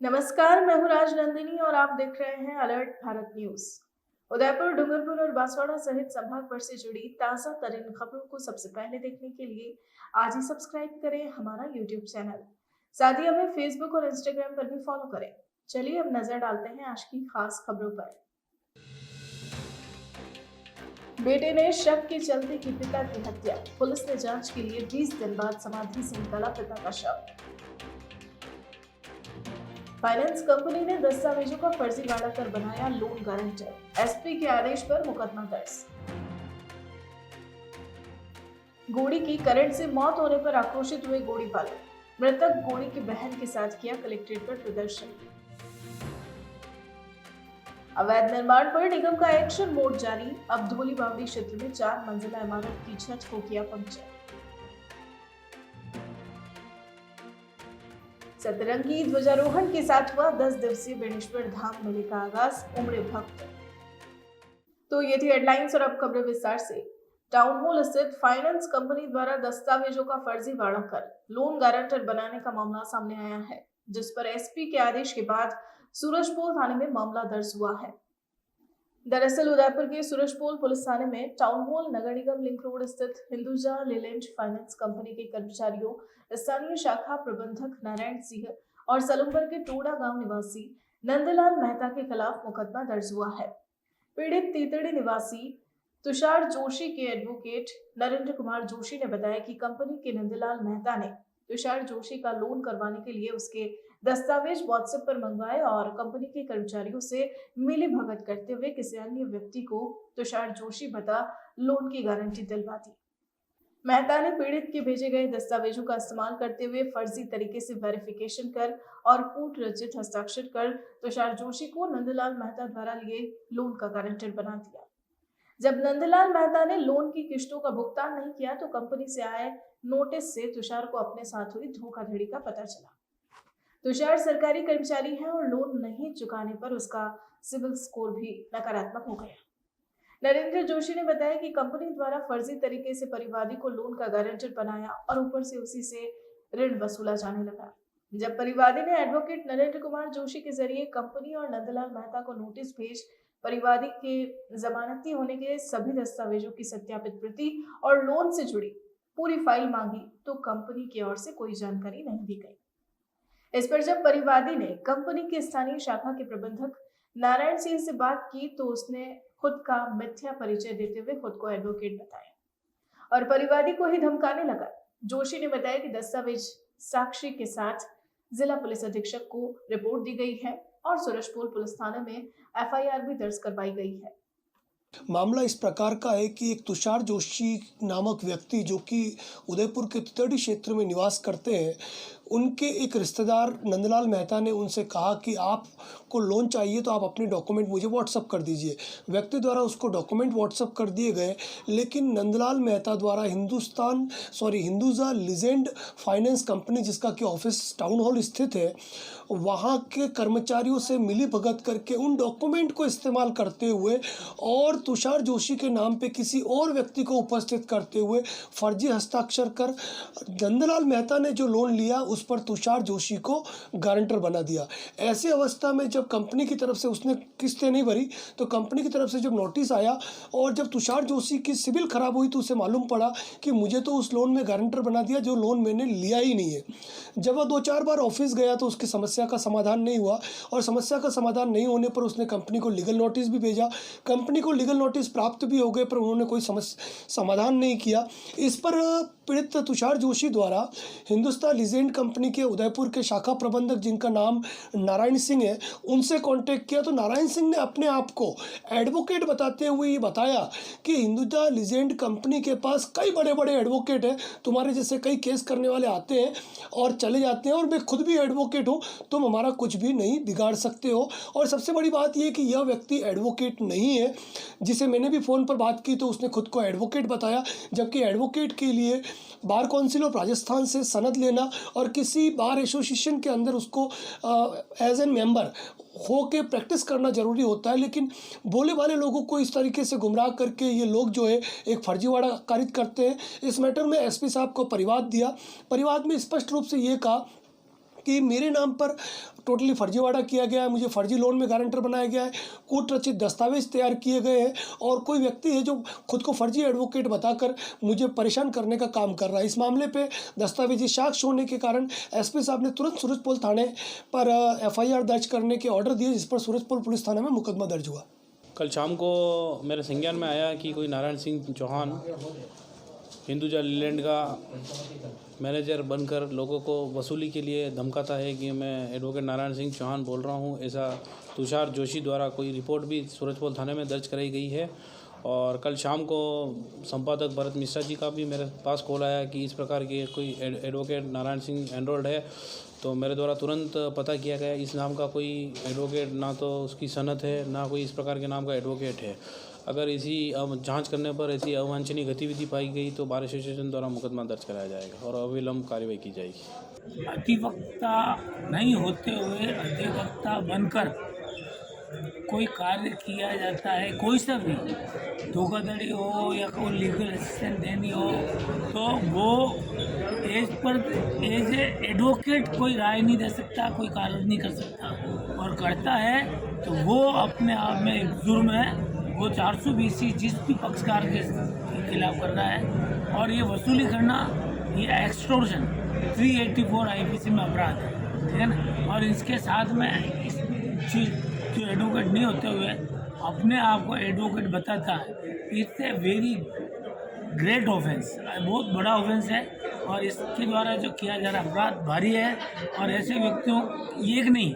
नमस्कार, मैं हूँ राजनंदिनी और आप देख रहे हैं अलर्ट भारत न्यूज। उदयपुर, डूंगरपुर और बांसवाड़ा सहित संभाग भर से जुड़ी ताजा तरीन खबरों को सबसे पहले देखने के लिए आज ही सब्सक्राइब करें हमारा यूट्यूब चैनल। साथ ही हमें फेसबुक और इंस्टाग्राम पर भी फॉलो करें। चलिए अब नजर डालते हैं आज की खास खबरों पर। बेटे ने शक के चलते की पिता की हत्या, पुलिस ने जांच के लिए 20 दिन बाद समाधि से निकाला पिता का शव। फाइनेंस कंपनी ने दस्तावेजों का फर्जीवाड़ा कर बनाया लोन गारंटर, एसपी के आदेश पर मुकदमा दर्ज। गोड़ी की करंट से मौत होने पर आक्रोशित हुए गोड़ी पालक, मृतक गोड़ी की बहन के साथ किया कलेक्ट्रेट पर प्रदर्शन। अवैध निर्माण पर निगम का एक्शन मोड जारी, अब धोली बावड़ी क्षेत्र में 4 मंजिला इमारत की छत को किया पंक्चर। सतरंगी ध्वजारोहण के साथ हुआ 10 दिवसीय बेणेश्वर धाम मेले का आगाज, उमड़े भक्त। तो ये थी हेडलाइंस और अब खबरें विस्तार से। टाउन हॉल स्थित फाइनेंस कंपनी द्वारा दस्तावेजों का फर्जीवाड़ा कर लोन गारंटर बनाने का मामला सामने आया है, जिस पर एसपी के आदेश के बाद सूरजपोल थाने में मामला दर्ज हुआ है। दरअसल उदयपुर के सूरजपोल पुलिस थाने में टाउन हॉल नगर निगम लिंक रोड स्थित हिंदुजा लीलैंड फाइनेंस कंपनी के कर्मचारियों, स्थानीय शाखा प्रबंधक नारायण सिंह और सलूम्बर के टोडा गांव निवासी नंदलाल मेहता के खिलाफ मुकदमा दर्ज हुआ है। पीड़ित तीतड़ी निवासी तुषार जोशी के एडवोकेट नरेंद्र कुमार जोशी ने बताया कि कंपनी के नंदलाल मेहता ने तुषार जोशी का लोन करवाने के लिए उसके दस्तावेज व्हाट्सएप पर मंगवाए और कंपनी के कर्मचारियों से मिली भगत करते हुए किसी अन्य व्यक्ति को तुषार जोशी बता लोन की गारंटी दिलवा दी। मेहता ने पीड़ित के भेजे गए दस्तावेजों का इस्तेमाल करते हुए फर्जी तरीके से वेरिफिकेशन कर और कूट रचित हस्ताक्षर कर तुषार जोशी को नंदलाल मेहता द्वारा लिए लोन का गारंटर बना दिया। जब नंदलाल मेहता ने लोन की किश्तों का भुगतान नहीं किया तो कंपनी से आए नोटिस से तुषार को अपने साथ हुई धोखाधड़ी का पता चला। तुषार सरकारी कर्मचारी है और लोन नहीं चुकाने पर उसका सिविल स्कोर भी नकारात्मक हो गया। नरेंद्र जोशी ने बताया कि कंपनी द्वारा फर्जी तरीके से परिवादी को लोन का गारंटर बनाया और ऊपर से उसी से ऋण वसूला जाने लगा। जब परिवादी ने एडवोकेट नरेंद्र कुमार जोशी के जरिए कंपनी और नंदलाल मेहता को नोटिस भेज परिवादी के जमानती होने के सभी दस्तावेजों की सत्यापित प्रति और लोन से जुड़ी पूरी फाइल मांगी तो कंपनी की ओर से कोई जानकारी नहीं दी गई। इस पर जब परिवादी ने कंपनी के स्थानीय शाखा के प्रबंधक नारायण सिंह से बात की तो उसने खुद का मिथ्या परिचय देते हुए खुद को एडवोकेट बताया और परिवादी को ही धमकाने लगा। जोशी ने बताया कि दस्तावेज साक्षी के साथ जिला पुलिस अधीक्षक को रिपोर्ट दी गई है और सूरजपोल पुलिस थाने में एफआईआर भी दर्ज करवाई गई है। मामला इस प्रकार का है कि एक तुषार जोशी नामक व्यक्ति जो कि उदयपुर के तितड़ी क्षेत्र में निवास करते हैं, उनके एक रिश्तेदार नंदलाल मेहता ने उनसे कहा कि आपको लोन चाहिए तो आप अपने डॉक्यूमेंट मुझे व्हाट्सअप कर दीजिए। व्यक्ति द्वारा उसको डॉक्यूमेंट व्हाट्सअप कर दिए गए, लेकिन नंदलाल मेहता द्वारा हिंदुजा लीजेंड फाइनेंस कंपनी जिसका कि ऑफिस टाउन हॉल स्थित है, वहाँ के कर्मचारियों से मिली भगत करके उन डॉक्यूमेंट को इस्तेमाल करते हुए और तुषार जोशी के नाम पे किसी और व्यक्ति को उपस्थित करते हुए फर्जी हस्ताक्षर कर नंदलाल मेहता ने जो लोन लिया उस पर तुषार जोशी को गारंटर बना दिया। ऐसी अवस्था में जब कंपनी की तरफ से उसने किस्तें नहीं भरी तो कंपनी की तरफ से जब नोटिस आया और जब तुषार जोशी की सिविल खराब हुई तो उसे मालूम पड़ा कि मुझे तो उस लोन में गारंटर बना दिया जो लोन मैंने लिया ही नहीं है। जब वह 2-4 बार ऑफिस गया तो उसकी समस्या का समाधान नहीं हुआ और समस्या का समाधान नहीं होने पर उसने कंपनी को लीगल नोटिस भी भेजा। कंपनी को लीगल नोटिस प्राप्त भी हो गए पर उन्होंने कोई समाधान नहीं किया। इस पर पीड़ित तुषार जोशी द्वारा हिंदुस्तान लीजेंड कंपनी के उदयपुर के शाखा प्रबंधक जिनका नाम नारायण सिंह है, उनसे कांटेक्ट किया तो नारायण सिंह ने अपने आप को एडवोकेट बताते हुए ये बताया कि हिंदुस्तान लीजेंड कंपनी के पास कई बड़े बड़े एडवोकेट हैं, तुम्हारे जैसे कई केस करने वाले आते हैं और चले जाते हैं और मैं खुद भी एडवोकेट हूँ, तुम हमारा कुछ भी नहीं बिगाड़ सकते हो। और सबसे बड़ी बात यह कि यह व्यक्ति एडवोकेट नहीं है। जिसे मैंने भी फ़ोन पर बात की तो उसने खुद को एडवोकेट बताया, जबकि एडवोकेट के लिए बार काउंसिल ऑफ राजस्थान से सनद लेना और किसी बार एसोसिएशन के अंदर उसको एज एन मेंबर हो के प्रैक्टिस करना ज़रूरी होता है। लेकिन बोले वाले लोगों को इस तरीके से गुमराह करके ये लोग जो है एक फर्जीवाड़ा कारित करते हैं। इस मैटर में एसपी साहब को परिवाद दिया। परिवाद में स्पष्ट रूप से ये कहा कि मेरे नाम पर टोटली फर्जीवाड़ा किया गया है, मुझे फर्जी लोन में गारंटर बनाया गया है, कूट रचित दस्तावेज तैयार किए गए हैं और कोई व्यक्ति है जो खुद को फर्जी एडवोकेट बताकर मुझे परेशान करने का काम कर रहा है। इस मामले पे दस्तावेजी साक्ष्य होने के कारण एसपी साहब ने तुरंत सूरजपोल थाने पर एफआईआर दर्ज करने के ऑर्डर दिए, जिस पर सूरजपोल पुलिस थाने में मुकदमा दर्ज हुआ। कल शाम को मेरे संज्ञान में आया कि कोई नारायण सिंह चौहान हिंदुजा लीलैंड का मैनेजर बनकर लोगों को वसूली के लिए धमकाता है कि मैं एडवोकेट नारायण सिंह चौहान बोल रहा हूं। ऐसा तुषार जोशी द्वारा कोई रिपोर्ट भी सूरजपोल थाने में दर्ज कराई गई है। और कल शाम को संपादक भरत मिश्रा जी का भी मेरे पास कॉल आया कि इस प्रकार के कोई एडवोकेट नारायण सिंह एनरोल्ड है। तो मेरे द्वारा तुरंत पता किया गया इस नाम का कोई एडवोकेट ना तो उसकी सनद है, ना कोई इस प्रकार के नाम का एडवोकेट है। अगर इसी जांच करने पर ऐसी अवांछनीय गतिविधि पाई गई तो बार एसोसिएशन द्वारा मुकदमा दर्ज कराया जाएगा और अविलंब कार्रवाई की जाएगी। अधिवक्ता नहीं होते हुए अधिवक्ता बनकर कोई कार्य किया जाता है, कोई सा भी धोखाधड़ी हो या कोई लीगल असिस्टेंस देनी हो, तो वो एज ए एडवोकेट कोई राय नहीं दे सकता, कोई कार्य नहीं कर सकता, और करता है तो वो अपने आप में एक जुर्म है। वो 420 जिस भी पक्षकार के खिलाफ कर रहा है, और ये वसूली करना, ये एक्सटोर्शन 384 आईपीसी में अपराध है, ठीक है ना। और इसके साथ में इस जो एडवोकेट नहीं होते हुए अपने आप को एडवोकेट बताता है, it's a very great offence, बहुत बड़ा ऑफेंस है। और इसके द्वारा जो किया जा रहा अपराध भारी है। और ऐसे व्यक्तियों, एक नहीं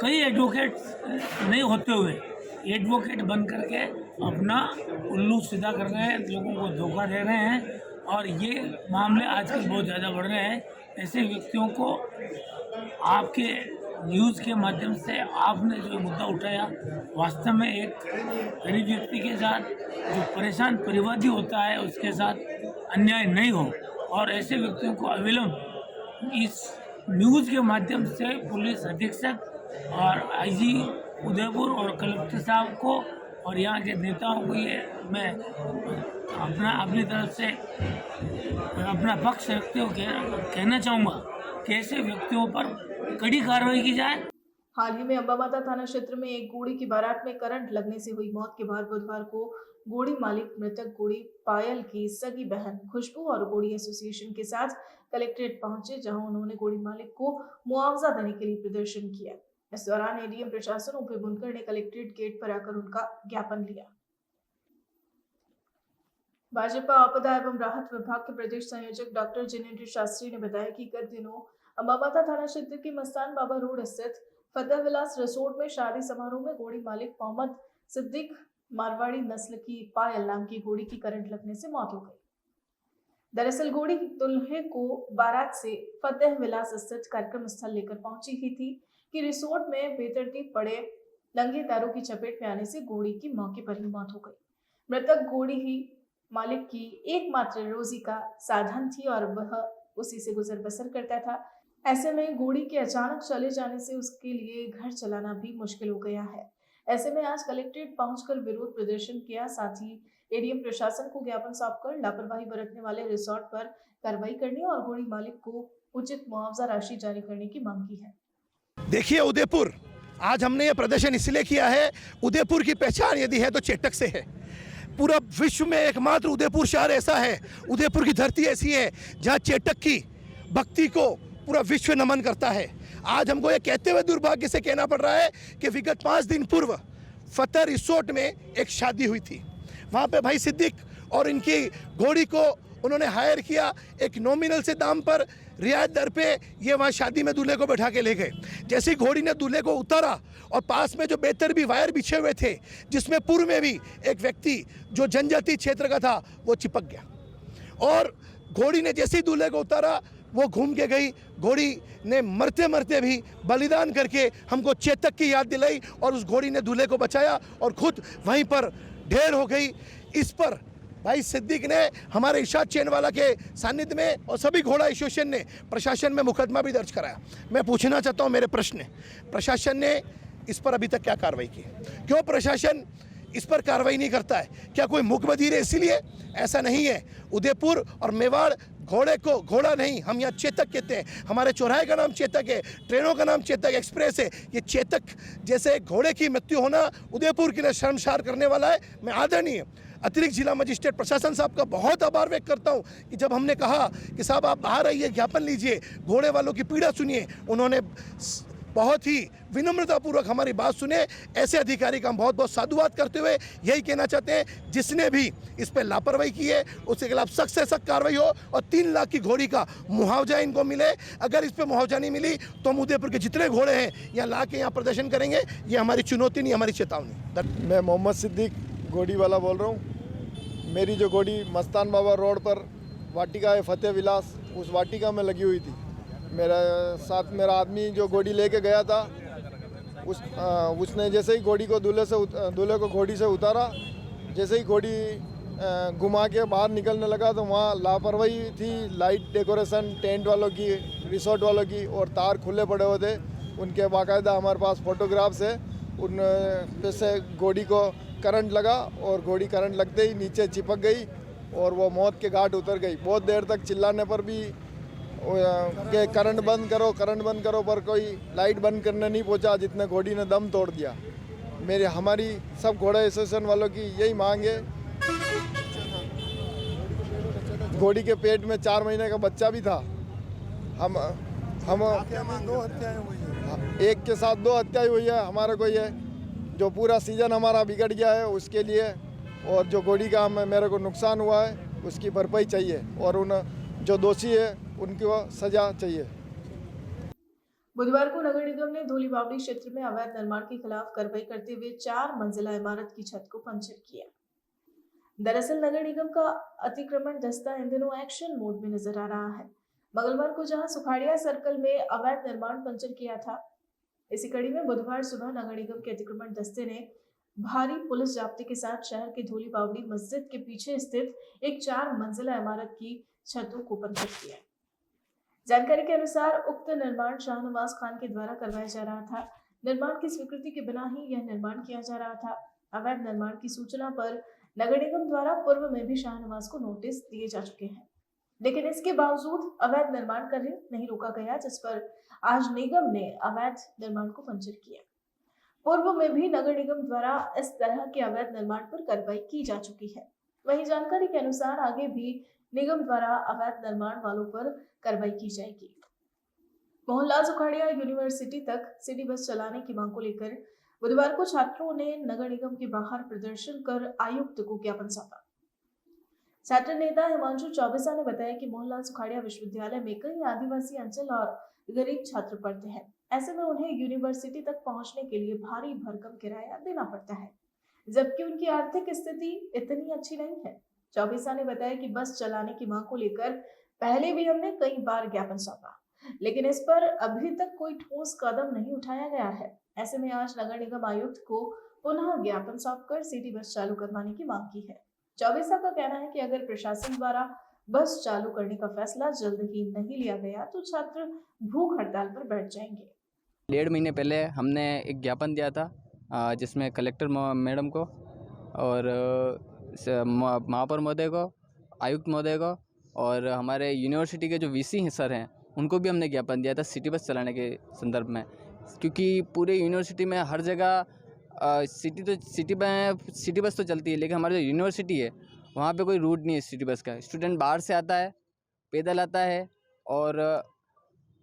कई एडवोकेट नहीं होते हुए एडवोकेट बन करके अपना उल्लू सीधा कर रहे हैं, लोगों को धोखा दे रहे हैं, और ये मामले आजकल बहुत ज़्यादा बढ़ रहे हैं। ऐसे व्यक्तियों को आपके न्यूज़ के माध्यम से आपने जो मुद्दा उठाया, वास्तव में एक गरीब व्यक्ति के साथ, जो परेशान परिवादी होता है, उसके साथ अन्याय नहीं हो। और ऐसे व्यक्तियों को अविलंब इस न्यूज़ के माध्यम से पुलिस अधीक्षक और आईजी उदयपुर और कलेक्टर साहब को और यहाँ के नेताओं को ये मैं अपनी तरफ से अपना पक्ष रखते हुए कहना चाहूँगा कि ऐसे व्यक्तियों पर कड़ी कार्रवाई की जाए। हाल ही में अंबामाता थाना क्षेत्र में एक गोड़ी की बारात में करंट लगने से हुई मौत के बाद बुधवार को गोड़ी मालिक मृतक गोड़ी पायल की सगी बहन खुशबू और गोड़ी एसोसिएशन के साथ कलेक्ट्रेट पहुंचे, जहां उन्होंने गोड़ी मालिक को मुआवजा देने के लिए प्रदर्शन किया। इस दौरान एडीएम प्रशासन ओपी बुनकर ने कलेक्ट्रेट गेट पर आकर उनका ज्ञापन लिया। भाजपा आपदा एवं राहत विभाग के प्रदेश संयोजक डॉक्टर जिनेन्द्र शास्त्री ने बताया कि गत दिनों अंबामाता थाना क्षेत्र के मस्तान बाबा रोड स्थित फतेह विलास रिसोर्ट में शादी समारोह में गोड़ी मालिक मोहम्मद सिद्दीक मारवाड़ी नस्ल की पायल नाम की घोड़ी की करंट लगने से मौत हो गई। दरअसल घोड़ी दुल्हे को बारात से फतेह विलास स्थित कार्यक्रम स्थल लेकर पहुंची ही थी कि रिसोर्ट में बेतरतीब पड़े नंगे तारों की चपेट में आने से घोड़ी की मौके पर ही मौत हो गई। मृतक घोड़ी ही मालिक की एकमात्र रोजी का साधन थी और वह उसी से गुजर बसर करता था। ऐसे में घोड़ी के अचानक चले जाने से उसके लिए घर चलाना भी मुश्किल हो गया है। ऐसे में आज कलेक्ट्रेट पहुंचकर विरोध प्रदर्शन किया, साथ ही एडीएम प्रशासन को ज्ञापन सौंपकर लापरवाही बरतने वाले रिसोर्ट पर कार्रवाई करने और घोड़ी मालिक को उचित मुआवजा राशि जारी करने की मांग की है। देखिए उदयपुर, आज हमने ये प्रदर्शन इसलिए किया है, उदयपुर की पहचान यदि है तो चेटक से है। पूरा विश्व में एकमात्र उदयपुर शहर ऐसा है, उदयपुर की धरती ऐसी है जहाँ चेटक की भक्ति को पूरा विश्व नमन करता है। आज हमको ये कहते हुए दुर्भाग्य से कहना पड़ रहा है कि विगत 5 दिन पूर्व फतेह रिसोर्ट में एक शादी हुई थी। वहाँ पे भाई सिद्दीक और इनकी घोड़ी को उन्होंने हायर किया, एक नॉमिनल से दाम पर रियायत दर पे ये वहाँ शादी में दूल्हे को बैठा के ले गए। जैसे ही घोड़ी ने दूल्हे को उतारा और पास में जो बेहतर भी वायर बिछे हुए थे, जिसमें पूर्व में भी एक व्यक्ति जो जनजाति क्षेत्र का था वो चिपक गया, और घोड़ी ने जैसे ही दूल्हे को उतारा वो घूम के गई। घोड़ी ने मरते मरते भी बलिदान करके हमको चेतक की याद दिलाई और उस घोड़ी ने दूल्हे को बचाया और खुद वहीं पर ढेर हो गई। इस पर भाई सिद्दीक ने हमारे इरशाद चैनवाला के सानिध्य में और सभी घोड़ा एसोसिएशन ने प्रशासन में मुकदमा भी दर्ज कराया। मैं पूछना चाहता हूँ, मेरे प्रश्न, प्रशासन ने इस पर अभी तक क्या कार्रवाई की? क्यों प्रशासन इस पर कार्रवाई नहीं करता है? क्या कोई मूक बधिर है इसलिए? ऐसा नहीं है। उदयपुर और मेवाड़ घोड़े को घोड़ा नहीं, हम यहाँ चेतक कहते हैं। हमारे चौराहे का नाम चेतक है, ट्रेनों का नाम चेतक एक्सप्रेस है। ये चेतक जैसे घोड़े की मृत्यु होना उदयपुर के लिए शर्मसार करने वाला है। मैं आदरणीय अतिरिक्त जिला मजिस्ट्रेट प्रशासन साहब का बहुत आभार व्यक्त करता हूँ कि जब हमने कहा कि साहब आप बाहर आइए, ज्ञापन लीजिए, घोड़े वालों की पीड़ा सुनिए, उन्होंने बहुत ही विनम्रतापूर्वक हमारी बात सुने। ऐसे अधिकारी का हम बहुत बहुत साधुवाद करते हुए यही कहना चाहते हैं, जिसने भी इस पर लापरवाही की है उसके खिलाफ सख्त से सख्त कार्रवाई हो और 3 लाख की घोड़ी का मुआवजा इनको मिले। अगर इस पर मुआवजा नहीं मिली तो हम उदयपुर के जितने घोड़े हैं यहाँ ला के यहाँ प्रदर्शन करेंगे। ये हमारी चुनौती नहीं, हमारी चेतावनी। मैं मोहम्मद सिद्दीक घोड़ी वाला बोल रहा हूँ। मेरी जो घोड़ी मस्तान बाबा रोड पर वाटिका है फतेह विलास, उस वाटिका में लगी हुई थी। मेरा साथ मेरा आदमी जो घोड़ी लेके गया था उसने जैसे ही घोड़ी को दूल्हे को घोड़ी से उतारा, जैसे ही घोड़ी घुमा के बाहर निकलने लगा तो वहाँ लापरवाही थी। लाइट डेकोरेशन टेंट वालों की, रिसोर्ट वालों की, और तार खुले पड़े हुए थे उनके। बाकायदा हमारे पास फोटोग्राफ्स है। उन से घोड़ी को करंट लगा और घोड़ी करंट लगते ही नीचे चिपक गई और वो मौत के घाट उतर गई। बहुत देर तक चिल्लाने पर भी कि करंट बंद करो, पर कोई लाइट बंद करने नहीं पहुंचा, जितने घोड़ी ने दम तोड़ दिया। हमारी सब घोड़ा एसोसिएशन वालों की यही मांग है। घोड़ी के पेट में 4 महीने का बच्चा भी था। हम 2 हत्याएं हुई हैं। एक के साथ 2 हत्याएं हुई है। हमारा कोई है जो पूरा सीजन हमारा बिगड़ गया है उसके लिए, और जो घोड़ी का मेरे को नुकसान हुआ है उसकी भरपाई चाहिए, और उन जो दोषी है उनको सजा चाहिए। बुधवार को नगर निगम ने धूली बावड़ी क्षेत्र में अवैध निर्माण के खिलाफ कार्रवाई करते हुए 4 मंजिला इमारत की छत को पंचर किया। दरअसल नगर निगम का अतिक्रमण दस्ता इन दिनों एक्शन मोड में नजर आ रहा है। मंगलवार को जहां सुखाड़िया सर्कल में अवैध निर्माण पंचर किया था, इसी कड़ी में बुधवार सुबह नगर निगम के अतिक्रमण दस्ते ने भारी पुलिस जाब्ते के साथ शहर के धूली बावड़ी मस्जिद के पीछे स्थित एक 4 मंजिला इमारत की छतों को पंचर किया। जानकारी के अनुसार उक्त निर्माण शाहनवाज खान के द्वारा करवाया जा रहा था। निर्माण की स्वीकृति के बिना ही यह निर्माण किया जा रहा था। अवैध निर्माण की सूचना पर नगर निगम द्वारा पूर्व में भी शाहनवाज को नोटिस दिए जा चुके हैं, लेकिन इसके बावजूद अवैध निर्माण कार्य नहीं रोका गया, जिस पर आज निगम ने अवैध निर्माण को पंचर किया। पूर्व में भी नगर निगम द्वारा इस तरह के अवैध निर्माण पर कार्रवाई की जा चुकी है। वहीं जानकारी के अनुसार आगे भी निगम द्वारा अवैध निर्माण वालों पर कार्रवाई की जाएगी। मोहनलाल सुखाड़िया यूनिवर्सिटी तक सिटी बस चलाने की मांग को लेकर बुधवार को छात्रों ने नगर निगम के बाहर प्रदर्शन कर आयुक्त को ज्ञापन सौंपा। छात्र नेता हिमांशु चौबेसा ने बताया कि मोहनलाल सुखाड़िया विश्वविद्यालय में कई आदिवासी अंचल और गरीब छात्र पढ़ते हैं। ऐसे में उन्हें यूनिवर्सिटी तक पहुंचने के लिए भारी भरकम किराया देना पड़ता है, जबकि उनकी आर्थिक स्थिति इतनी अच्छी नहीं है। चौबेसा ने बताया कि बस चलाने की मांग को लेकर पहले भी हमने कई बार ज्ञापन सौंपा, लेकिन इस पर अभी तक कोई ठोस कदम नहीं उठाया गया है। ऐसे में आज नगर निगम आयुक्त को पुनः ज्ञापन सौंपकर सिटी बस चालू करवाने की मांग की है। चौबेसा का कहना है कि अगर प्रशासन द्वारा बस चालू करने का फैसला जल्द ही नहीं लिया गया तो छात्र भूख हड़ताल पर बैठ जाएंगे। 1.5 महीने पहले हमने एक ज्ञापन दिया था, जिसमें कलेक्टर मैडम को और महापौर महोदय को, आयुक्त महोदय को और हमारे यूनिवर्सिटी के जो वीसी सर हैं उनको भी हमने ज्ञापन दिया था सिटी बस चलाने के संदर्भ में। क्योंकि पूरे यूनिवर्सिटी में हर जगह सिटी बस तो चलती है, लेकिन हमारी जो यूनिवर्सिटी है वहाँ पे कोई रूट नहीं है सिटी बस का। स्टूडेंट बाहर से आता है, पैदल आता है और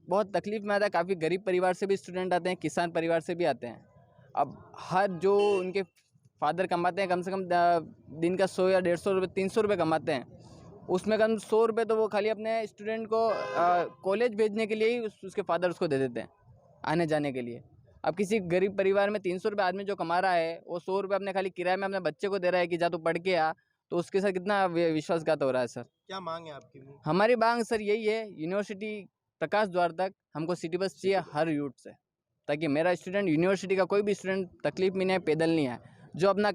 बहुत तकलीफ़ में आता है। काफ़ी गरीब परिवार से भी स्टूडेंट आते हैं, किसान परिवार से भी आते हैं। अब हर जो उनके फादर कमाते हैं कम से कम दिन का 100 या 150 रुपये 300 रुपये कमाते हैं, उसमें कम 100 रुपये तो वो खाली अपने स्टूडेंट को कॉलेज भेजने के लिए ही उसके फादर उसको दे देते हैं आने जाने के लिए। अब किसी गरीब परिवार में 300 रुपये आदमी जो कमा रहा है वो 100 रुपये अपने खाली किराए में अपने बच्चे को दे रहा है कि जा तू पढ़ के आ, तो उसके साथ कितना विश्वासघात हो रहा है। सर क्या मांग है आपकी? हमारी मांग सर यही है, यूनिवर्सिटी प्रकाश द्वार तक हमको सिटी बस चाहिए हर रूट से, ताकि मेरा स्टूडेंट यूनिवर्सिटी का कोई भी स्टूडेंट तकलीफ में नहीं है, पैदल नहीं है। जो अपना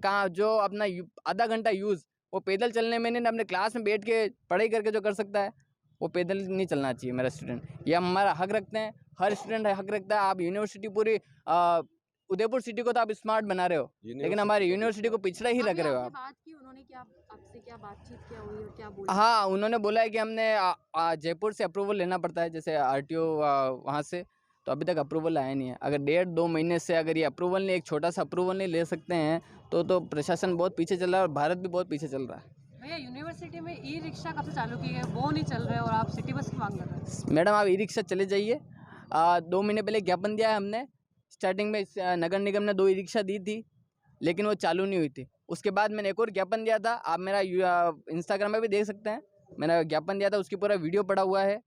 आधा घंटा यूज़ वो पैदल चलने में नहीं, अपने क्लास में बैठ के पढ़ाई करके जो कर सकता है वो पैदल नहीं चलना चाहिए मेरा स्टूडेंट। ये हमारा हक रखते हैं, हर स्टूडेंट हक रखता है। आप यूनिवर्सिटी पूरी उदयपुर सिटी को तो आप स्मार्ट बना रहे हो, लेकिन हमारी यूनिवर्सिटी को पिछड़ा ही रख रहे हो आप। उन्होंने क्या आपसे क्या बातचीत क्या हुई और क्या बोला? हाँ, उन्होंने बोला है कि हमने जयपुर से अप्रूवल लेना पड़ता है, जैसे आरटीओ वहाँ से, तो अभी तक अप्रूवल आया नहीं है। अगर 1.5-2 महीने से अगर ये अप्रूवल नहीं, एक छोटा सा अप्रूवल नहीं ले सकते हैं तो प्रशासन बहुत पीछे चल रहा है और भारत भी बहुत पीछे चल रहा है। भैया यूनिवर्सिटी में ई रिक्शा कब से चालू की है, वो नहीं चल रहा है और आप सिटी बस की मांग कर रहे हैं? मैडम आप ई रिक्शा चले जाइए। 2 महीने पहले ज्ञापन दिया है हमने। स्टार्टिंग में नगर निगम ने 2 ई रिक्शा दी थी, लेकिन वो चालू नहीं हुई थी। उसके बाद मैंने एक और ज्ञापन दिया था, आप मेरा इंस्टाग्राम में भी देख सकते हैं। मैंने ज्ञापन दिया था, उसकी पूरा वीडियो पड़ा हुआ है।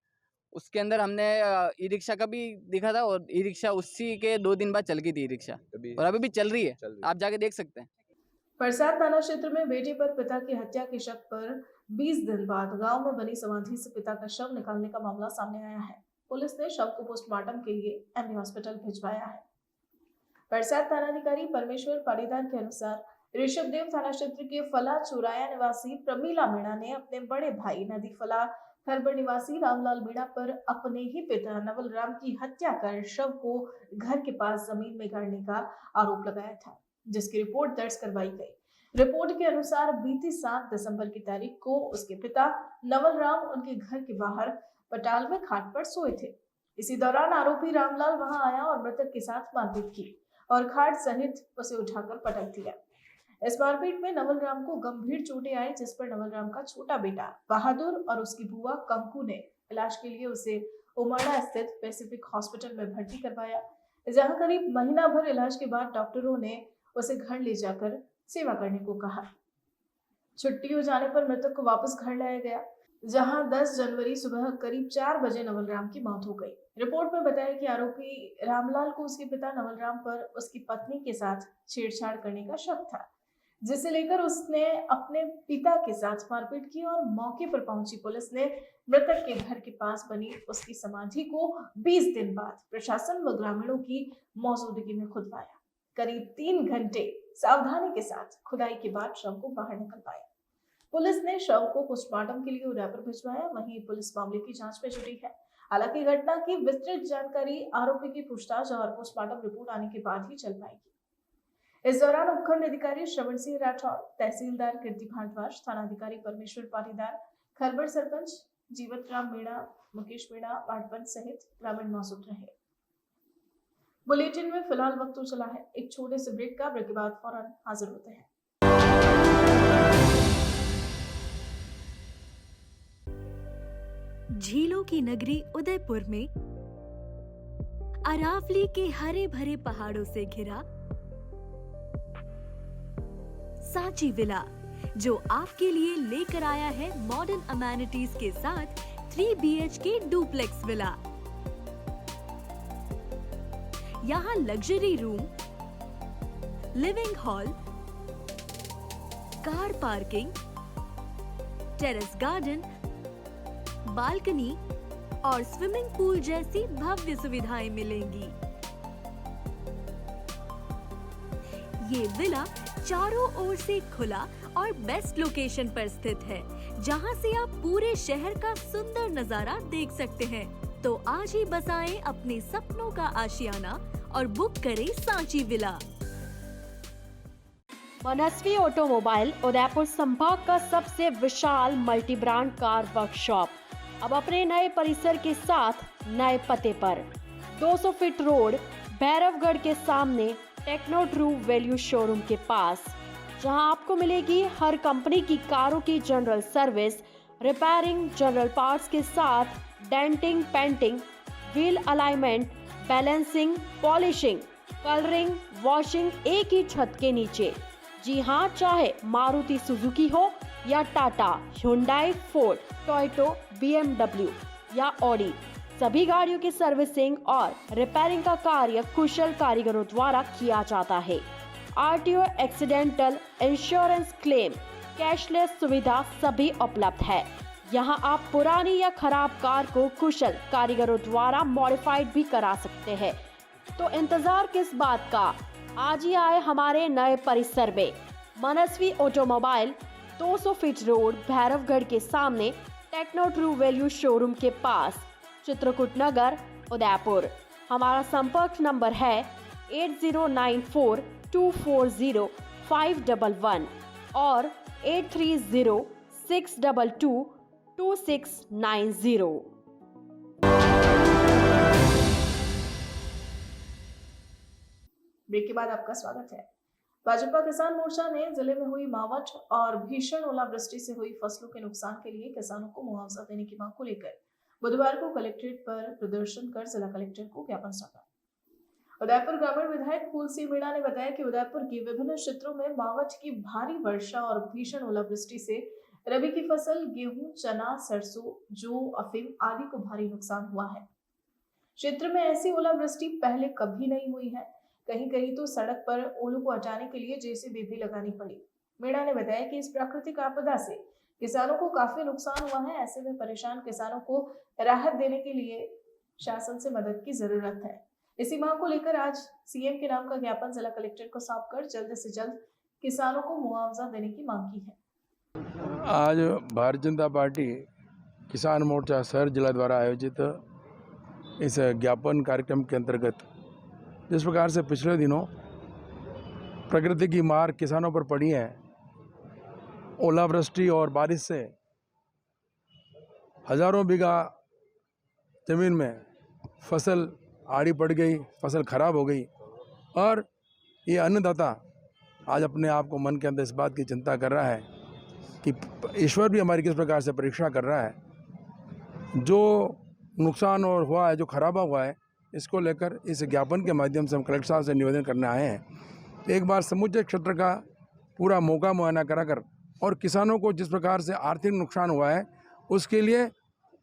उसके अंदर हमने ई रिक्शा का भी दिखा था और ई रिक्शा उसी के 2 दिन बाद चल गई थी ई रिक्शा, और अभी भी चल रही है, आप जाके देख सकते हैं। परसाद थाना क्षेत्र में बेटे पर पिता की हत्या के शक पर 20 दिन बाद गांव में बनी समाधि से पिता का शव निकालने का मामला सामने आया है। पुलिस ने शव को पोस्टमार्टम के लिए एमबी हॉस्पिटल भिजवाया है। परसाद थानाधिकारी परमेश्वर पाटीदार के अनुसार ऋषभदेव थाना क्षेत्र के फला चुराया निवासी प्रमीला मीणा ने अपने बड़े भाई नदी फला खरबड़ निवासी रामलाल मीणा पर अपने ही पिता नवल राम की हत्या कर शव को घर के पास जमीन में गाड़ने का आरोप लगाया था, जिसकी रिपोर्ट दर्ज करवाई गई। रिपोर्ट के अनुसार बीती 7 दिसंबर की तारीख को उसके पिता नवल राम उनके घर के बाहर पटाल में खाट पर सोए थे। इसी दौरान आरोपी रामलाल वहां आया और मृतक के साथ मारपीट की और खाट सहित उसे उठाकर पटक दिया। इस मारपीट में नवल राम को गंभीर चोटें आई, जिस पर नवल राम का छोटा बेटा बहादुर और उसकी बुआ कंकू ने इलाज के लिए उसे उमरड़ा स्थित पैसिफिक हॉस्पिटल में भर्ती करवाया, जहां करीब महीना भर इलाज के बाद डॉक्टरों ने उसे घर ले जाकर सेवा करने को कहा। छुट्टी हो जाने पर मृतक को वापस घर लाया गया, जहां 10 जनवरी सुबह करीब 4 बजे नवल राम की मौत हो गई। रिपोर्ट में बताया कि आरोपी रामलाल को उसके पिता नवल राम पर उसकी पत्नी के साथ छेड़छाड़ करने का शक था, जिसे लेकर उसने अपने पिता के साथ मारपीट की और मौके पर पहुंची पुलिस ने मृतक के घर के पास बनी उसकी समाधि को 20 दिन बाद प्रशासन व ग्रामीणों की मौजूदगी में खुदवाया। करीब 3 घंटे सावधानी के साथ खुदाई के बाद शव को बाहर निकलवाया। पुलिस ने शव को पोस्टमार्टम के लिए उदयपुर भिजवाया। वहीं पुलिस मामले की जांच में जुटी है। हालांकि घटना की विस्तृत जानकारी आरोपी की पूछताछ और पोस्टमार्टम रिपोर्ट आने के बाद ही चल पाएगी। इस दौरान उपखंड अधिकारी श्रवण सिंह राठौड़, तहसीलदार कीर्ति भारद्वाज, थानाधिकारी परमेश्वर पाटीदार, खरबड़ सरपंच जीवत राम मीणा, मुकेश मीणा, वार्डपंच सहित ग्रामीण मौजूद रहे। बुलेटिन में फिलहाल वक्त तो चला है एक छोटे से ब्रेक का। ब्रेक के बाद फौरन हाजिर होते हैं। झीलों की नगरी उदयपुर में अरावली के हरे भरे पहाड़ों से घिरा सांची विला, जो आपके लिए लेकर आया है मॉडर्न अमेनिटीज के साथ 3 BHK डुप्लेक्स विला। यहाँ luxury room, living hall, car parking, terrace garden, balcony और स्विमिंग पूल जैसी भव्य सुविधाएं मिलेंगी। ये विला चारों ओर से खुला और बेस्ट लोकेशन पर स्थित है, जहां से आप पूरे शहर का सुंदर नजारा देख सकते हैं। तो आज ही बसाएं अपने सपनों का आशियाना और बुक करें सांची विला। मनस्वी ऑटोमोबाइल उदयपुर संभाग का सबसे विशाल मल्टी ब्रांड कार वर्कशॉप अब अपने नए परिसर के साथ नए पते पर 200 फीट रोड, भैरवगढ़ के सामने टेक्नो ट्रू वैल्यू शोरूम के पास, जहां आपको मिलेगी हर कंपनी की कारों की general service, repairing, general parts के साथ denting, painting, wheel alignment, balancing, polishing, colouring, washing एक ही छत के नीचे। जी हाँ, चाहे मारुति सुजुकी हो या Tata, Hyundai, Ford, Toyota, BMW या ऑडी, सभी गाड़ियों की सर्विसिंग और रिपेयरिंग का कार्य कुशल कारीगरों द्वारा किया जाता है। RTO, accidental, insurance claim, cashless सुविधा सभी उपलब्ध है। यहाँ आप पुरानी या खराब कार को कुशल कारीगरों द्वारा मॉडिफाइड भी करा सकते हैं। तो इंतजार किस बात का, आज ही आए हमारे नए परिसर में। मनस्वी ऑटोमोबाइल, 200 फीट रोड, भैरवगढ़ के सामने टेक्नो ट्रू वैल्यू शोरूम के पास, चित्रकूट नगर, उदयपुर। हमारा संपर्क नंबर है 8094240511 और 8306222690। ब्रेक के बाद आपका स्वागत है। भाजपा किसान मोर्चा ने जिले में हुई मावठ और भीषण ओलावृष्टि से हुई फसलों के नुकसान के लिए किसानों को मुआवजा देने की मांग को लेकर बुधवार को कलेक्ट्रेट पर प्रदर्शन कर जिला कलेक्टर को ज्ञापन सौंपा। उदयपुर ग्रामीण विधायक फूल सिंह मीणा ने बताया कि उदयपुर की विभिन्न क्षेत्रों में मावठ की भारी वर्षा और भीषण ओलावृष्टि से रबी की फसल गेहूं, चना, सरसों, जौ, अफीम आदि को भारी नुकसान हुआ है। क्षेत्र में ऐसी ओलावृष्टि पहले कभी नहीं हुई है। कहीं कहीं तो सड़क पर ओलों को हटाने के लिए जेसीबी भी लगानी पड़ी। मीणा ने बताया कि इस प्राकृतिक आपदा से किसानों को काफी नुकसान हुआ है। ऐसे में परेशान किसानों को राहत देने के लिए शासन से मदद की जरूरत है। इसी मांग को लेकर आज सीएम के नाम का ज्ञापन जिला कलेक्टर को सौंपकर जल्द से जल्द किसानों को मुआवजा देने की मांग की है। आज भारतीय जनता पार्टी किसान मोर्चा शहर जिला द्वारा आयोजित इस ज्ञापन कार्यक्रम के अंतर्गत जिस प्रकार से पिछले दिनों प्रकृति की मार किसानों पर पड़ी है, ओलावृष्टि और बारिश से हजारों बीघा जमीन में फसल आड़ी पड़ गई, फसल खराब हो गई और ये अन्नदाता आज अपने आप को मन के अंदर इस बात की चिंता कर रहा है कि ईश्वर भी हमारी किस प्रकार से परीक्षा कर रहा है। जो नुकसान और हुआ है, जो खराबा हुआ है, इसको लेकर इस ज्ञापन के माध्यम से हम कलेक्टर साहब से निवेदन करने आए हैं। एक बार समुचे क्षेत्र का पूरा मौका मुआयना कराकर और किसानों को जिस प्रकार से आर्थिक नुकसान हुआ है उसके लिए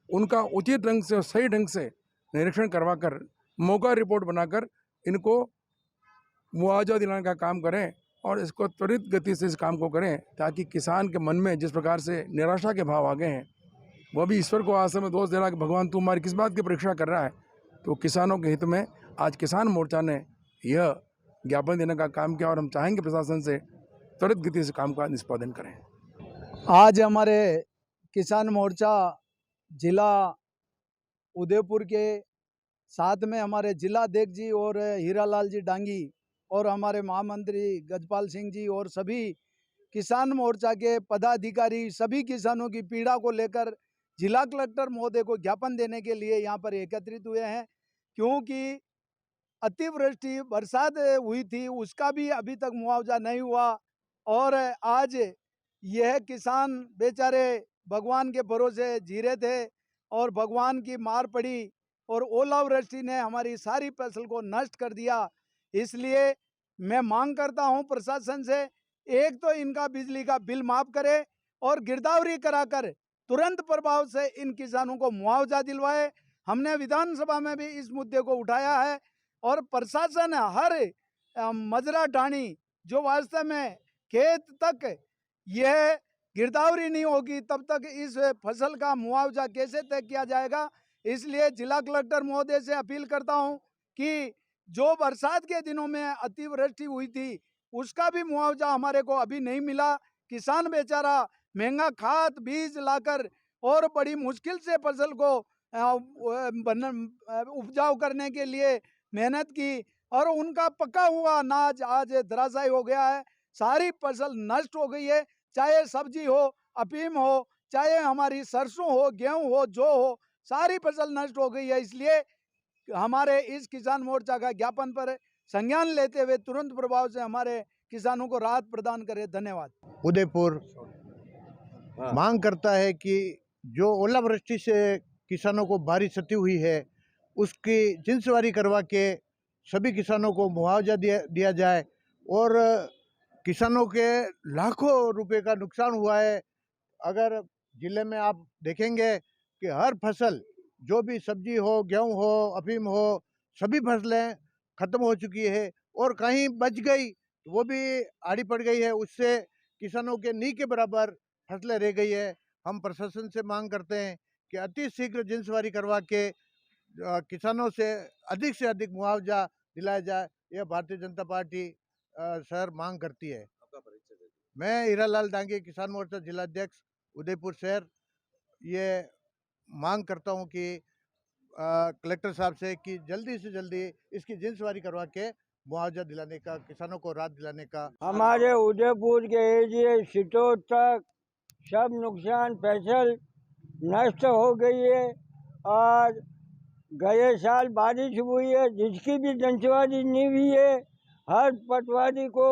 उनका उचित ढंग से और सही ढंग से निरीक्षण करवाकर मौका रिपोर्ट बनाकर इनको मुआवजा दिलाने का काम करें और इसको त्वरित गति से इस काम को करें ताकि किसान के मन में जिस प्रकार से निराशा के भाव आ गए हैं, वह भी ईश्वर को आश्रम में दोष दे रहा है कि भगवान तू हमारी किस बात की परीक्षा कर रहा है। तो किसानों के हित में आज किसान मोर्चा ने यह ज्ञापन देने का काम किया और हम चाहेंगे प्रशासन से त्वरित गति से काम का निष्पादन करें। आज हमारे किसान मोर्चा जिला उदयपुर के साथ में हमारे जिलाध्यक्ष जी और हीरालाल जी डांगी और हमारे महामंत्री गजपाल सिंह जी और सभी किसान मोर्चा के पदाधिकारी सभी किसानों की पीड़ा को लेकर जिला कलेक्टर महोदय को ज्ञापन देने के लिए यहाँ पर एकत्रित हुए हैं। क्योंकि अतिवृष्टि बरसात हुई थी, उसका भी अभी तक मुआवजा नहीं हुआ और आज यह किसान बेचारे भगवान के भरोसे जी रहे थे और भगवान की मार पड़ी और ओलावृष्टि ने हमारी सारी फसल को नष्ट कर दिया। इसलिए मैं मांग करता हूं प्रशासन से, एक तो इनका बिजली का बिल माफ करे और गिरदावरी कराकर तुरंत प्रभाव से इन किसानों को मुआवजा दिलवाए। हमने विधानसभा में भी इस मुद्दे को उठाया है और प्रशासन हर मजरा ढाणी जो वास्तव में खेत तक यह गिरदावरी नहीं होगी तब तक इस फसल का मुआवजा कैसे तय किया जाएगा। इसलिए जिला कलेक्टर महोदय से अपील करता हूं कि जो बरसात के दिनों में अतिवृष्टि हुई थी उसका भी मुआवजा हमारे को अभी नहीं मिला। किसान बेचारा महंगा खाद बीज लाकर और बड़ी मुश्किल से फसल को उपजाऊ करने के लिए मेहनत की और उनका पका हुआ अनाज आज धराशायी हो गया है। सारी फसल नष्ट हो गई है, चाहे सब्जी हो, अफीम हो, चाहे हमारी सरसों हो, गेहूं हो, जौ हो, सारी फसल नष्ट हो गई है। इसलिए हमारे इस किसान मोर्चा का ज्ञापन पर संज्ञान लेते हुए तुरंत प्रभाव से हमारे किसानों को राहत प्रदान करें। धन्यवाद। उदयपुर मांग करता है कि जो ओलावृष्टि से किसानों को भारी क्षति हुई है उसकी जिंसवारी करवा के सभी किसानों को मुआवजा दिया जाए और किसानों के लाखों रुपए का नुकसान हुआ है। अगर जिले में आप देखेंगे कि हर फसल जो भी सब्जी हो, गेहूं हो, अफीम हो, सभी फसलें खत्म हो चुकी है और कहीं बच गई तो वो भी आड़ी पड़ गई है। उससे किसानों के नी के बराबर फसलें रह गई है। हम प्रशासन से मांग करते हैं कि अति शीघ्र जिंसवारी करवा के किसानों से अधिक मुआवजा दिलाया जाए। यह भारतीय जनता पार्टी शहर मांग करती है। मैं हीरालाल डांगी, किसान मोर्चा जिलाध्यक्ष उदयपुर शहर, ये मांग करता हूं कि कलेक्टर साहब से कि जल्दी से जल्दी इसकी जिंसवारी करवा के मुआवजा दिलाने का, किसानों को राहत दिलाने का। हमारे उदयपुर के एरिए सिटोर तक सब नुकसान फसल नष्ट हो गई है और गए साल बारिश हुई है जिसकी भी दंशवारी नहीं हुई है। हर पटवारी को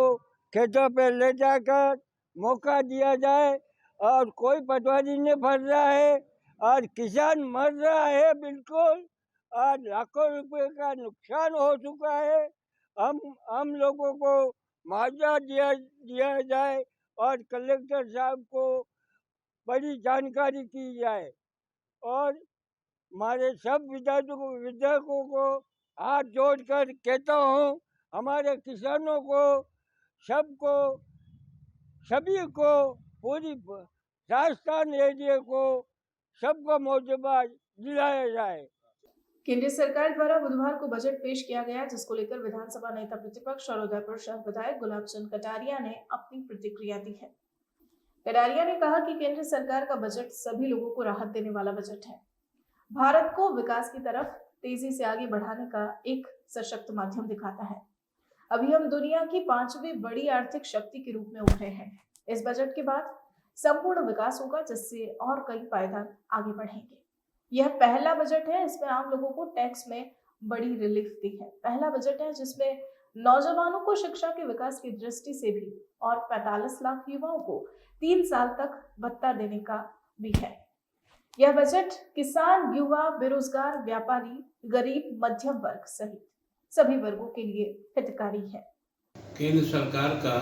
खेतों पे ले जाकर मौका दिया जाए और कोई पटवारी नहीं फंस रहा है और किसान मर रहा है बिल्कुल और लाखों रुपए का नुकसान हो चुका है। हम लोगों को मुआवजा दिया जाए और कलेक्टर साहब को बड़ी जानकारी की जाए और हमारे सब विधायकों को हाथ जोड़कर कहता हूँ, हमारे किसानों को सबको सभी को पूरी राजस्थान एरिया को सबको मुआवजा दिलाया जाए। केंद्र सरकार द्वारा बुधवार को बजट पेश किया गया, जिसको लेकर विधानसभा नेता प्रतिपक्ष और उदयपुर शहर विधायक गुलाब चंद कटारिया ने अपनी प्रतिक्रिया दी है। कटारिया ने कहा कि केंद्र सरकार का बजट सभी लोगों को राहत देने वाला बजट है। भारत को विकास की तरफ तेजी से आगे बढ़ाने का एक सशक्त माध्यम दिखाता है। अभी हम दुनिया की 5वीं बड़ी आर्थिक शक्ति के रूप में उभरे हैं। इस बजट के बाद संपूर्ण विकास होगा, जिससे और कई पायदान आगे बढ़ेंगे। यह पहला बजट है, इसमें आम लोगों को टैक्स में बड़ी रिलीफ दी है। पहला बजट है जिसमें नौजवानों को शिक्षा के विकास की दृष्टि से भी और 45 लाख युवाओं को 3 साल तक भत्ता देने का भी है। यह बजट किसान, युवा, बेरोजगार, व्यापारी, गरीब, मध्यम वर्ग सहित सभी वर्गों के लिए हितकारी है। केंद्र सरकार का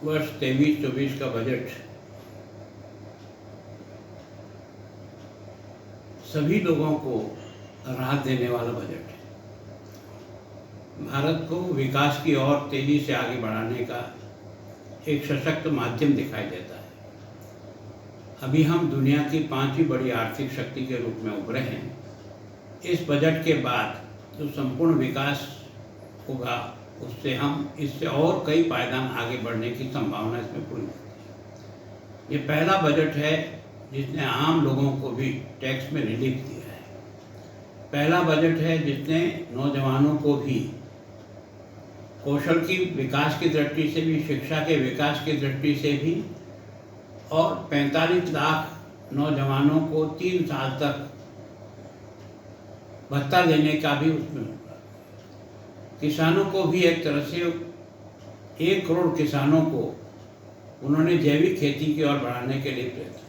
वर्ष 23-24 का बजट सभी लोगों को राहत देने वाला बजट है। भारत को विकास की ओर तेजी से आगे बढ़ाने का एक सशक्त माध्यम दिखाई देता है। अभी हम दुनिया की 5वीं बड़ी आर्थिक शक्ति के रूप में उभरे हैं। इस बजट के बाद जो संपूर्ण विकास होगा, उससे हम इससे और कई पायदान आगे बढ़ने की संभावना इसमें पूरी होती है। ये पहला बजट है जिसने आम लोगों को भी टैक्स में रिलीफ दिया है। पहला बजट है जिसने नौजवानों को भी कौशल की विकास की दृष्टि से भी, शिक्षा के विकास की दृष्टि से भी और 45 लाख नौजवानों को 3 साल तक भत्ता देने का भी उसमें होगा। किसानों को भी एक तरह से 1 करोड़ किसानों को उन्होंने जैविक खेती की ओर बढ़ाने के लिए प्रेरित किया।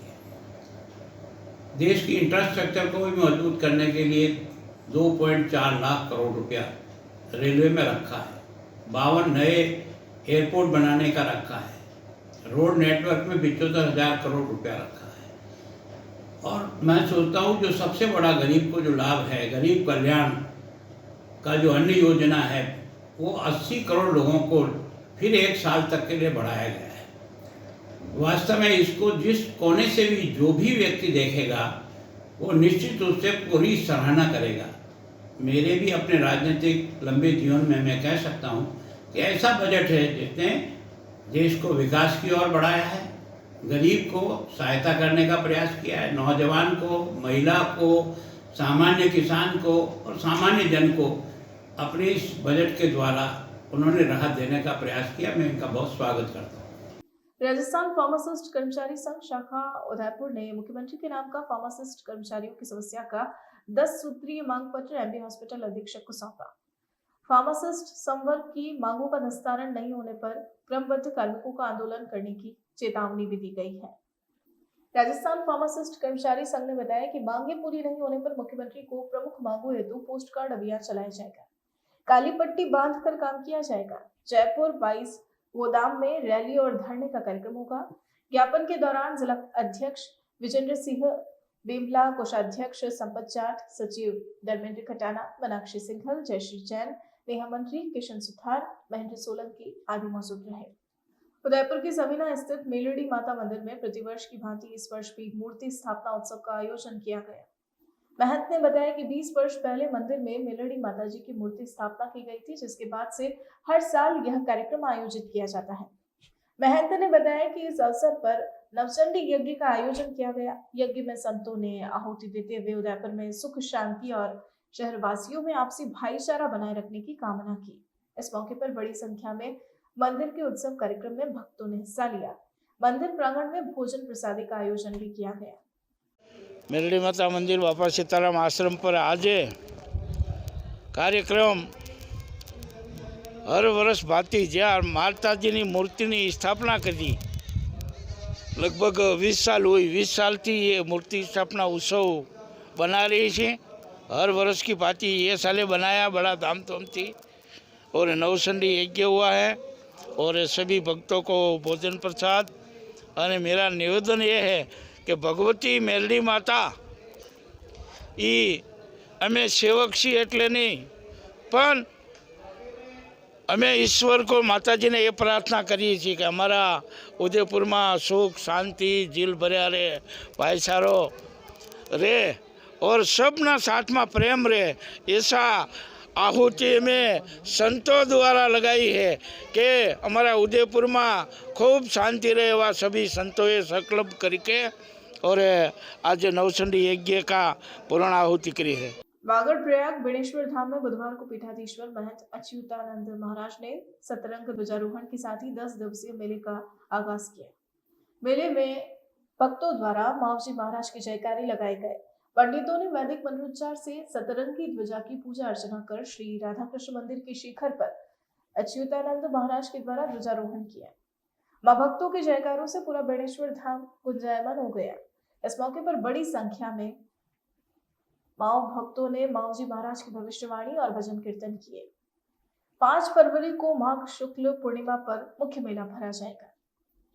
देश की इंफ्रास्ट्रक्चर को भी मजबूत करने के लिए 2.4 लाख करोड़ रुपया रेलवे में रखा है। 52 नए एयरपोर्ट बनाने का रखा है। रोड नेटवर्क में 75,000 करोड़ रुपया रखा है। और मैं सोचता हूँ जो सबसे बड़ा गरीब को जो लाभ है, गरीब कल्याण का जो अन्य योजना है, वो 80 करोड़ लोगों को फिर 1 साल तक के लिए बढ़ाया गया है। वास्तव में इसको जिस कोने से भी जो भी व्यक्ति देखेगा, वो निश्चित रूप से पूरी सराहना करेगा। मेरे भी अपने राजनीतिक लंबे जीवन में मैं कह सकता हूँ कि ऐसा बजट है जिसने देश को विकास की ओर बढ़ाया है, गरीब को सहायता करने का प्रयास किया है, नौजवान को, महिला को, सामान्य किसान को और सामान्य जन को अपने इस बजट के द्वारा उन्होंने राहत देने का प्रयास किया। मैं इनका बहुत स्वागत करता हूँ। राजस्थान फार्मासिस्ट कर्मचारी संघ शाखा उदयपुर ने मुख्यमंत्री के नाम का फार्मासिस्ट कर्मचारियों की समस्या का 10 सूत्रीय मांग पत्र एमबी हॉस्पिटल अधीक्षक को सौंपा। फार्मासिस्ट संवर्ग की मांगों का निस्तारण नहीं होने पर क्रमबद्ध कार्मिकों का आंदोलन करने की चेतावनी भी दी गई है। राजस्थान फार्मासिस्ट कर्मचारी संघ ने बताया कि मांगे पूरी नहीं होने पर मुख्यमंत्री को प्रमुख मांगों हेतु पोस्ट कार्ड अभियान चलाया जाएगा। काली पट्टी बांधकर काम किया जाएगा। जयपुर 22 गोदाम में रैली और धरने का कार्यक्रम होगा। ज्ञापन के दौरान जिला अध्यक्ष विजेंद्र सिंह बेमला, कोषाध्यक्ष संपत जाट, सचिव धर्मेंद्र खटाना, मीनाक्षी सिंघल, जयश्री जैन, नेहा मंत्री, किशन सुथार, महेंद्र सोलंकी आदि मौजूद रहे। उदयपुर की समीना स्थित मेलडी माता मंदिर में प्रतिवर्ष की भांति इस वर्ष भी मूर्ति स्थापना उत्सव का आयोजन किया गया। महंत ने बताया कि 20 वर्ष पहले मंदिर में मेलडी माता जी की मूर्ति स्थापना की गई थी, जिसके बाद से हर साल यह कार्यक्रम आयोजित किया जाता है। महंत ने बताया कि इस अवसर पर नवचंडी यज्ञ का आयोजन किया गया। यज्ञ में संतों ने आहुति देते हुए उदयपुर में सुख शांति और शहरवासियों में आपसी भाईचारा बनाए रखने की कामना की। इस मौके पर बड़ी संख्या में मंदिर के उत्सव कार्यक्रम में भक्तों ने हिस्सा लिया। मंदिर प्रांगण में भोजन प्रसादी का आयोजन भी किया गया। मेरड़ी माता मंदिर बापा सीताराम आश्रम पर आज कार्यक्रम हर वर्ष भांति ज्यार माताजीनी मूर्तिनी स्थापना करी लगभग 20 साल हुई। 20 साल थी ये मूर्ति स्थापना उत्सव बना रही है। हर वर्ष की भांति ये साले बनाया बड़ा धामधूम थी और नवसंडी यज्ञ हुआ है और सभी भक्तों को भोजन प्रसाद। और मेरा निवेदन ये है कि भगवती मेरड़ी माता ई अमे सेवक छी एटले नहीं पण अमे ईश्वर को माताजी ने ये प्रार्थना करी थी कि हमारा उदयपुर में सुख शांति झील भरिया रे भाईचारो रे और सबना साथ में प्रेम रे। ऐसा आहुति में संतों द्वारा लगाई है कि हमारा उदयपुर में खूब शांति रहे। वह सभी संतों संकल्प करके और आज नवचंडी यज्ञ का पूर्ण आहुति करी है। वागड़ प्रयाग बेणेश्वर धाम में बुधवार को पीठाधीश्वर महंत अच्युतानंद महाराज ने सतरंग ध्वजारोहण के साथ ही 10 दिवसीय मेले का आगाज किया। मेले में भक्तों द्वारा मावजी महाराज के जयकारे लगाए गए। पंडितों ने वैदिक मंत्रोच्चार से सतरंगी ध्वजा की पूजा अर्चना कर श्री राधा कृष्ण मंदिर के शिखर पर अच्युतानंद महाराज के द्वारा ध्वजारोहण किया। मां भक्तों के जयकारों से पूरा बेणेश्वर धाम गुंजायमान हो गया। इस मौके पर बड़ी संख्या में माओ भक्तों ने माओजी महाराज की भविष्यवाणी और भजन कीर्तन किए। 5 फरवरी को माघ शुक्ल पूर्णिमा पर मुख्य मेला भरा जाएगा।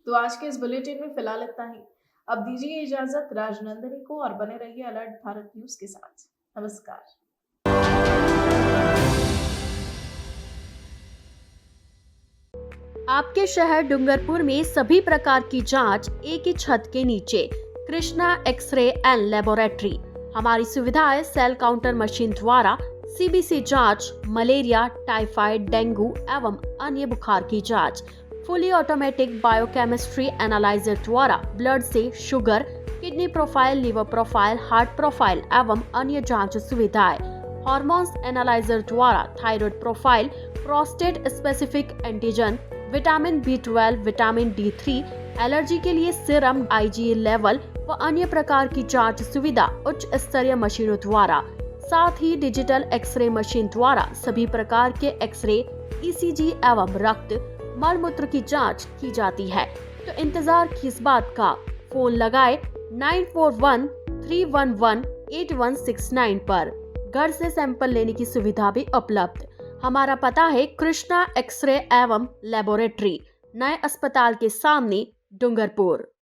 तो आज के इस बुलेटिन में फिलहाल इतना ही। अब दीजिए इजाजत राजनंदिनी को और बने रहिए अलर्ट भारत न्यूज के साथ। नमस्कार। आपके शहर डूंगरपुर में सभी प्रकार की जांच एक ही छत के नीचे। Krishna X ray and laboratory. हमारी सुविधाएं सेल काउंटर मशीन द्वारा सीबीसी जांच, मलेरिया, टाइफाइड, डेंगू एवं अन्य बुखार की जांच। फुली ऑटोमेटिक बायोकेमिस्ट्री एनालाइजर द्वारा ब्लड से sugar, kidney profile, liver profile, heart profile एवं अन्य जांच सुविधाएं। हार्मोन्स एनालाइजर द्वारा thyroid profile, prostate specific antigen, vitamin B12, vitamin D3, allergy के लिए सीरम, IgE लेवल व अन्य प्रकार की जांच सुविधा उच्च स्तरीय मशीनों द्वारा। साथ ही डिजिटल एक्सरे मशीन द्वारा सभी प्रकार के एक्सरे, ECG एवं रक्त मल मूत्र की जांच की जाती है। तो इंतजार किस बात का, फोन लगाए 9413118169 पर। घर से सैंपल लेने की सुविधा भी उपलब्ध। हमारा पता है कृष्णा एक्सरे एवं लेबोरेटरी, नए अस्पताल के सामने, डूंगरपुर।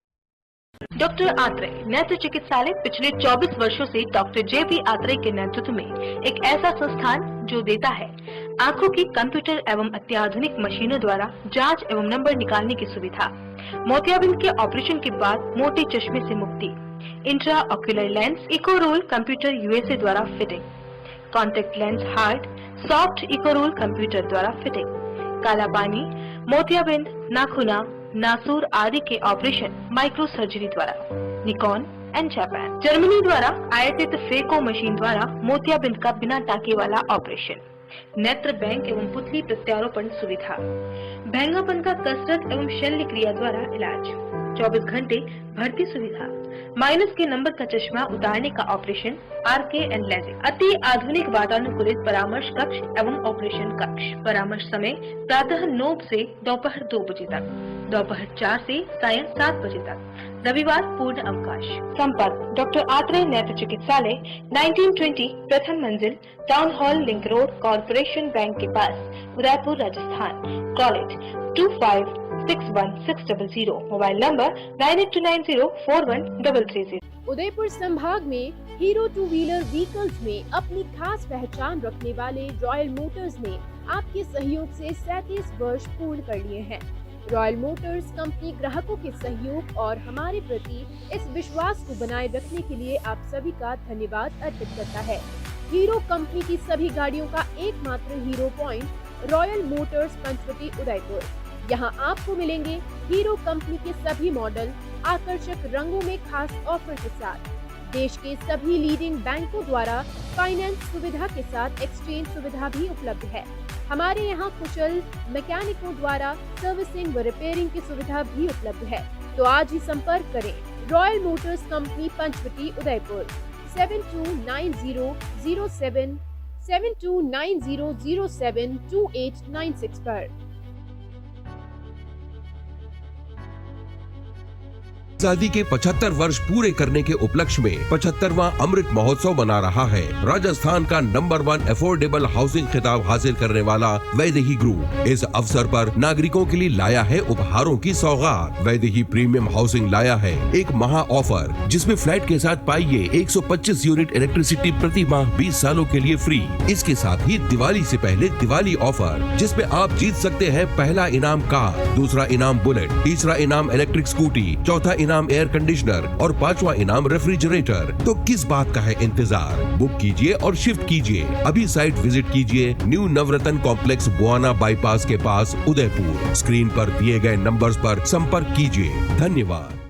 डॉक्टर आत्रे नेत्र चिकित्सालय पिछले 24 वर्षों से डॉक्टर JP आत्रे के नेतृत्व में एक ऐसा संस्थान जो देता है आंखों की कंप्यूटर एवं अत्याधुनिक मशीनों द्वारा जांच एवं नंबर निकालने की सुविधा। मोतियाबिंद के ऑपरेशन के बाद मोटे चश्मे से मुक्ति। इंट्रा ऑक्यूलर लेंस इको रोल कंप्यूटर USA द्वारा फिटिंग। कॉन्टेक्ट लेंस हार्ट सॉफ्ट इको रोल कंप्यूटर द्वारा फिटिंग। काला पानी, मोतियाबिंद, नाखूना, नासूर आदि के ऑपरेशन माइक्रो सर्जरी द्वारा। Nikon and Japan. जर्मनी द्वारा आयातित फेको मशीन द्वारा मोतियाबिंद का बिना टाके वाला ऑपरेशन। नेत्र बैंक एवं पुतली प्रत्यारोपण सुविधा। भैंगापन का कसरत एवं शल्य क्रिया द्वारा इलाज। 24 घंटे भर्ती सुविधा। माइनस के नंबर का चश्मा उतारने का ऑपरेशन, RK एंड लेजिक। अति आधुनिक वातानुकूलित परामर्श कक्ष एवं ऑपरेशन कक्ष। परामर्श समय प्रातः 9 से दोपहर 2 बजे तक, दोपहर 4 से सायं 7 बजे तक, रविवार पूर्ण अवकाश। संपर्क डॉक्टर आत्रे नेत्र चिकित्सालय 1920 प्रथम मंजिल, town hall, link road, corporation bank के पास, Udaipur, Rajasthan. College 25616000। Mobile number 9829041330। Udaipur संभाग में हीरो 2 व्हीलर व्हीकल्स में अपनी खास पहचान रखने वाले रॉयल मोटर्स ने आपके सहयोग से 37 वर्ष पूर्ण कर लिए हैं। रॉयल मोटर्स कंपनी ग्राहकों के सहयोग और हमारे प्रति इस विश्वास को बनाए रखने के लिए आप सभी का धन्यवाद अर्पित करता है। हीरो कंपनी की सभी गाड़ियों का एकमात्र Hero point Royal Motors Panchavati Udaipur. यहाँ आपको मिलेंगे हीरो कंपनी के सभी मॉडल आकर्षक रंगों में खास ऑफर के साथ। देश के सभी लीडिंग बैंकों द्वारा फाइनेंस सुविधा के साथ एक्सचेंज सुविधा भी उपलब्ध है। हमारे यहाँ कुशल मैकेनिकों द्वारा सर्विसिंग व रिपेयरिंग की सुविधा भी उपलब्ध है। तो आज ही संपर्क करें Royal Motors company Panchavati Udaipur 7290072896 पर। आजादी के 75 वर्ष पूरे करने के उपलक्ष्य में 75वां अमृत महोत्सव मना रहा है। राजस्थान का नंबर 1 अफोर्डेबल हाउसिंग खिताब हासिल करने वाला वैदेही ग्रुप इस अवसर पर नागरिकों के लिए लाया है उपहारों की सौगात। वैदेही प्रीमियम हाउसिंग लाया है एक महा ऑफर, जिसमें फ्लैट के साथ पाइए 125 यूनिट इलेक्ट्रिसिटी प्रति माह 20 सालों के लिए फ्री। इसके साथ ही दिवाली से पहले दिवाली ऑफर, जिसमें आप जीत सकते हैं पहला इनाम कार, दूसरा इनाम बुलेट, तीसरा इनाम इलेक्ट्रिक स्कूटी, चौथा इनाम एयर कंडीशनर और 5वां इनाम रेफ्रिजरेटर। तो किस बात का है इंतजार? बुक कीजिए और शिफ्ट कीजिए। अभी साइट विजिट कीजिए न्यू नवरत्न कॉम्प्लेक्स बुआना बाईपास के पास उदयपुर। स्क्रीन पर दिए गए नंबर्स पर संपर्क कीजिए। धन्यवाद।